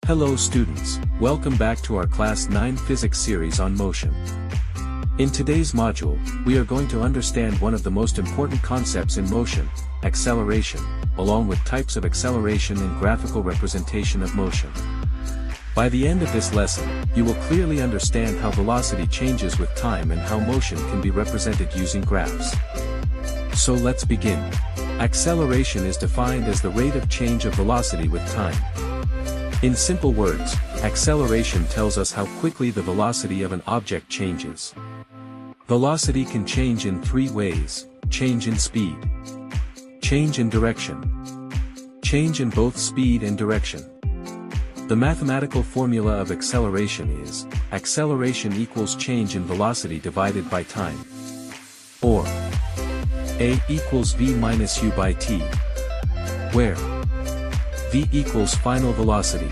Hello students, welcome back to our Class 9 Physics series on motion. In today's module, we are going to understand one of the most important concepts in motion, acceleration, along with types of acceleration and graphical representation of motion. By the end of this lesson, you will clearly understand how velocity changes with time and how motion can be represented using graphs. So let's begin. Acceleration is defined as the rate of change of velocity with time. In simple words, acceleration tells us how quickly the velocity of an object changes. Velocity can change in three ways: change in speed, change in direction, change in both speed and direction. The mathematical formula of acceleration is, acceleration equals change in velocity divided by time. Or, A equals V minus U by T, where V equals final velocity,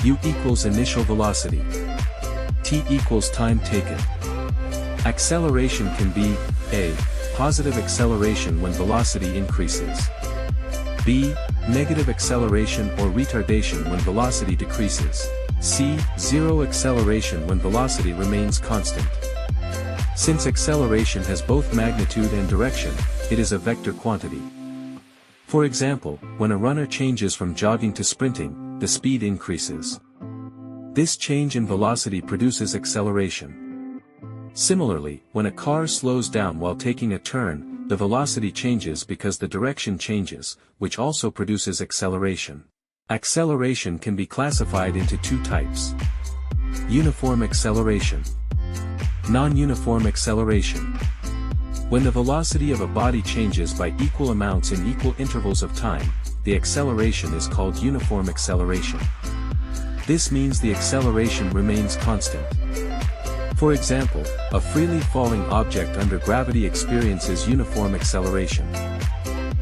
U equals initial velocity, T equals time taken. Acceleration can be, A, positive acceleration when velocity increases, B, negative acceleration or retardation when velocity decreases, C, zero acceleration when velocity remains constant. Since acceleration has both magnitude and direction, it is a vector quantity. For example, when a runner changes from jogging to sprinting, the speed increases. This change in velocity produces acceleration. Similarly, when a car slows down while taking a turn, the velocity changes because the direction changes, which also produces acceleration. Acceleration can be classified into two types: uniform acceleration, non-uniform acceleration. When the velocity of a body changes by equal amounts in equal intervals of time, the acceleration is called uniform acceleration. This means the acceleration remains constant. For example, a freely falling object under gravity experiences uniform acceleration.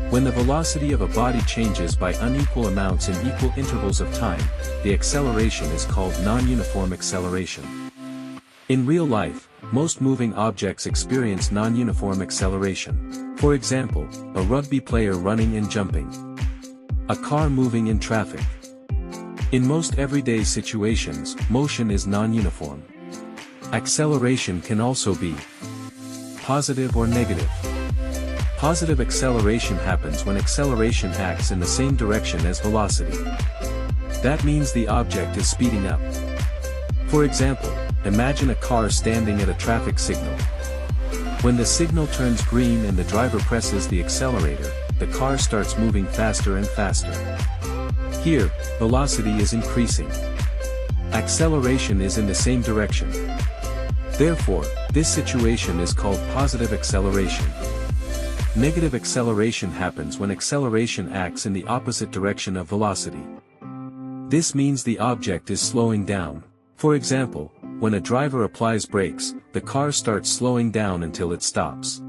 When the velocity of a body changes by unequal amounts in equal intervals of time, the acceleration is called non-uniform acceleration. In real life, most moving objects experience non-uniform acceleration. For example, a rugby player running and jumping, a car moving in traffic. In most everyday situations, motion is non-uniform. Acceleration can also be positive or negative. Positive acceleration happens when acceleration acts in the same direction as velocity. That means the object is speeding up. For example, imagine a car standing at a traffic signal. When the signal turns green and the driver presses the accelerator, the car starts moving faster and faster. Here, velocity is increasing. Acceleration is in the same direction. Therefore, this situation is called positive acceleration. Negative acceleration happens when acceleration acts in the opposite direction of velocity. This means the object is slowing down. For example, when a driver applies brakes, the car starts slowing down until it stops.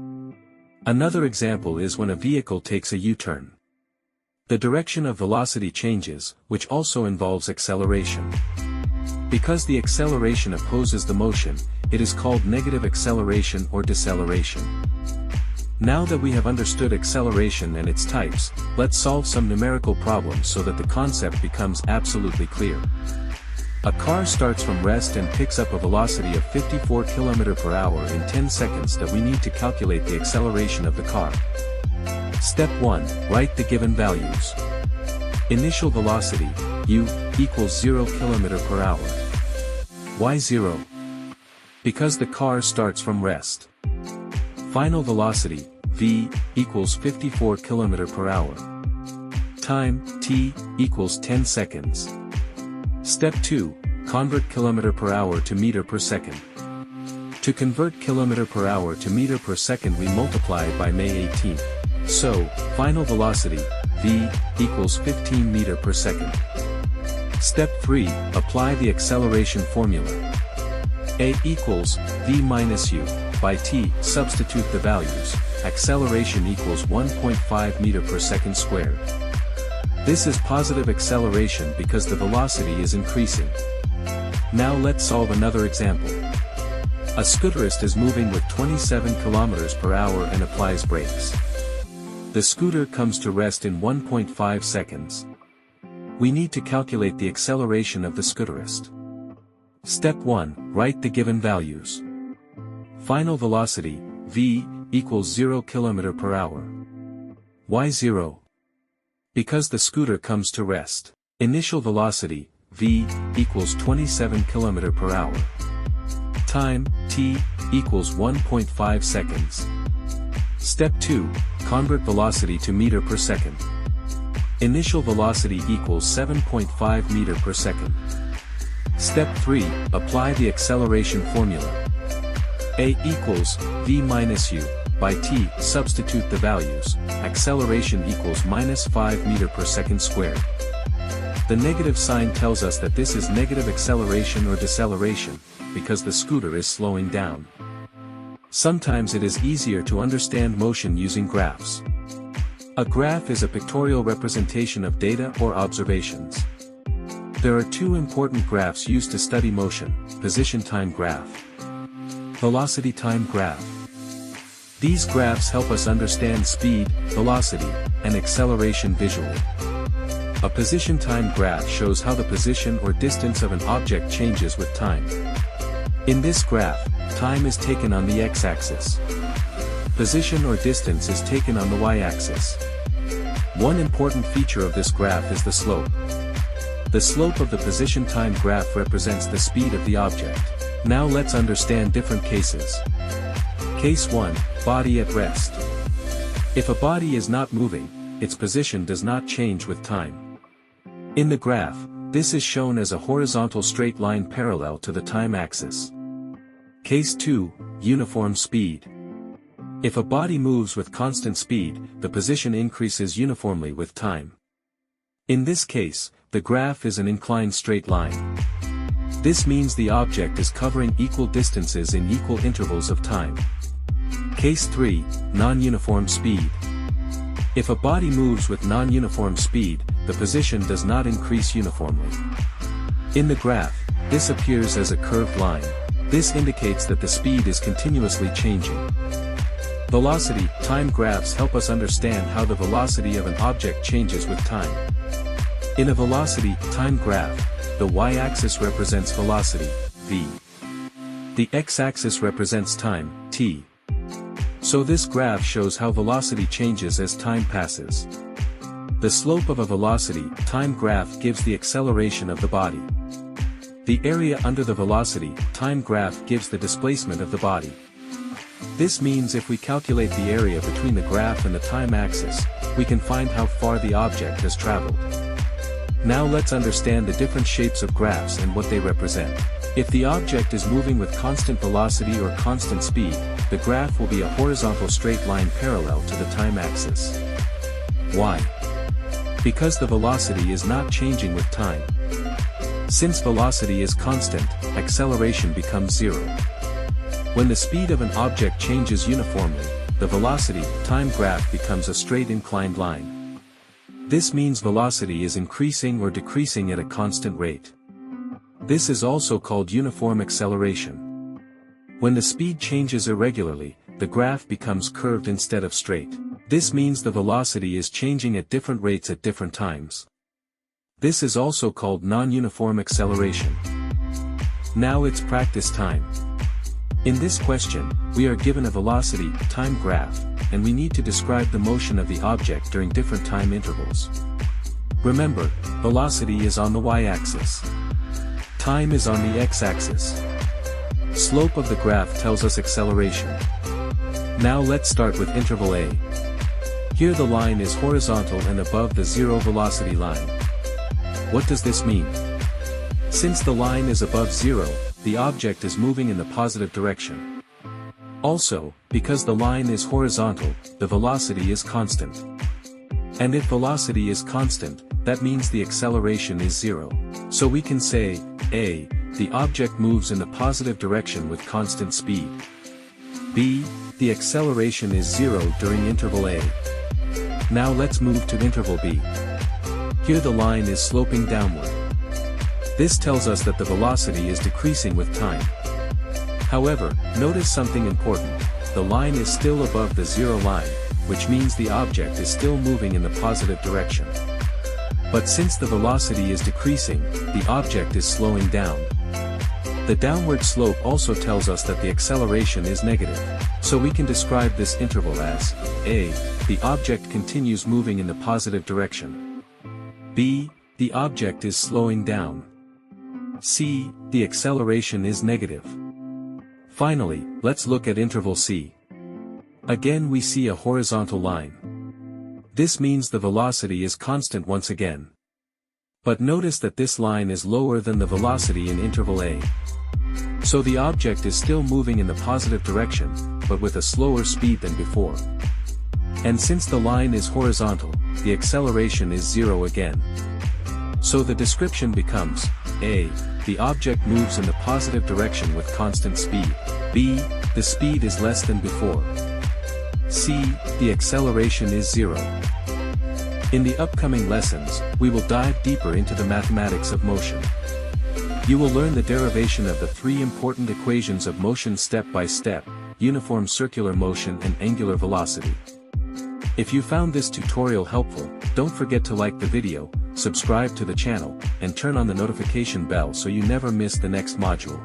Another example is when a vehicle takes a U-turn. The direction of velocity changes, which also involves acceleration. Because the acceleration opposes the motion, it is called negative acceleration or deceleration. Now that we have understood acceleration and its types, let's solve some numerical problems so that the concept becomes absolutely clear. A car starts from rest and picks up a velocity of 54 km per hour in 10 seconds that we need to calculate the acceleration of the car. Step 1, write the given values. Initial velocity, u, equals 0 km per hour. Why 0? Because the car starts from rest. Final velocity, v, equals 54 km per hour. Time, t, equals 10 seconds. Step 2, convert kilometer per hour to meter per second. To convert kilometer per hour to meter per second we multiply it by May 18th. So, final velocity, v, equals 15 meter per second. Step 3, apply the acceleration formula. A equals, v minus u, by t, substitute the values, acceleration equals 1.5 meter per second squared. This is positive acceleration because the velocity is increasing. Now let's solve another example. A scooterist is moving with 27 km per hour and applies brakes. The scooter comes to rest in 1.5 seconds. We need to calculate the acceleration of the scooterist. Step 1. Write the given values. Final velocity, v, equals 0 km per hour. Why 0? Because the scooter comes to rest. Initial velocity, v, equals 27 km per hour. Time, t, equals 1.5 seconds. Step 2. Convert velocity to meter per second. Initial velocity equals 7.5 meter per second. Step 3. Apply the acceleration formula. A equals v minus u by t. Substitute the values. Acceleration equals minus 5 meter per second squared. The negative sign tells us that this is negative acceleration or deceleration, because the scooter is slowing down. Sometimes it is easier to understand motion using graphs. A graph is a pictorial representation of data or observations. There are two important graphs used to study motion: position time graph, velocity time graph. These graphs help us understand speed, velocity, and acceleration visually. A position time graph shows how the position or distance of an object changes with time. In this graph, time is taken on the x-axis. Position or distance is taken on the y-axis. One important feature of this graph is the slope. The slope of the position time graph represents the speed of the object. Now let's understand different cases. Case 1, body at rest. If a body is not moving, its position does not change with time. In the graph, this is shown as a horizontal straight line parallel to the time axis. Case 2, uniform speed. If a body moves with constant speed, the position increases uniformly with time. In this case, the graph is an inclined straight line. This means the object is covering equal distances in equal intervals of time. Case 3, non-uniform speed. If a body moves with non-uniform speed, the position does not increase uniformly. In the graph, this appears as a curved line. This indicates that the speed is continuously changing. Velocity time graphs help us understand how the velocity of an object changes with time. In a velocity time graph, the y-axis represents velocity, v. The x-axis represents time, t. So this graph shows how velocity changes as time passes. The slope of a velocity time graph gives the acceleration of the body. The area under the velocity time graph gives the displacement of the body. This means if we calculate the area between the graph and the time axis, we can find how far the object has traveled. Now let's understand the different shapes of graphs and what they represent. If the object is moving with constant velocity or constant speed, the graph will be a horizontal straight line parallel to the time axis. Why? Because the velocity is not changing with time. Since velocity is constant, acceleration becomes zero. When the speed of an object changes uniformly, the velocity time graph becomes a straight inclined line. This means velocity is increasing or decreasing at a constant rate. This is also called uniform acceleration. When the speed changes irregularly, the graph becomes curved instead of straight. This means the velocity is changing at different rates at different times. This is also called non-uniform acceleration. Now it's practice time. In this question, we are given a velocity time graph, and we need to describe the motion of the object during different time intervals. Remember, velocity is on the y-axis. Time is on the x-axis. Slope of the graph tells us acceleration. Now let's start with interval A. Here the line is horizontal and above the zero velocity line. What does this mean? Since the line is above zero, the object is moving in the positive direction. Also, because the line is horizontal, the velocity is constant. And if velocity is constant, that means the acceleration is zero. So we can say, A, the object moves in the positive direction with constant speed. B, the acceleration is zero during interval A. Now let's move to interval B. Here the line is sloping downward. This tells us that the velocity is decreasing with time. However, notice something important: the line is still above the zero line, which means the object is still moving in the positive direction. But since the velocity is decreasing, the object is slowing down. The downward slope also tells us that the acceleration is negative, so we can describe this interval as A. The object continues moving in the positive direction. B. The object is slowing down. C. The acceleration is negative. Finally, let's look at interval C. Again we see a horizontal line. This means the velocity is constant once again. But notice that this line is lower than the velocity in interval A. So the object is still moving in the positive direction, but with a slower speed than before. And since the line is horizontal, the acceleration is 0 again. So the description becomes, A. The object moves in the positive direction with constant speed. B. The speed is less than before. C. The acceleration is 0. In the upcoming lessons, we will dive deeper into the mathematics of motion. You will learn the derivation of the three important equations of motion step by step: uniform circular motion and angular velocity. If you found this tutorial helpful, don't forget to like the video, subscribe to the channel, and turn on the notification bell so you never miss the next module.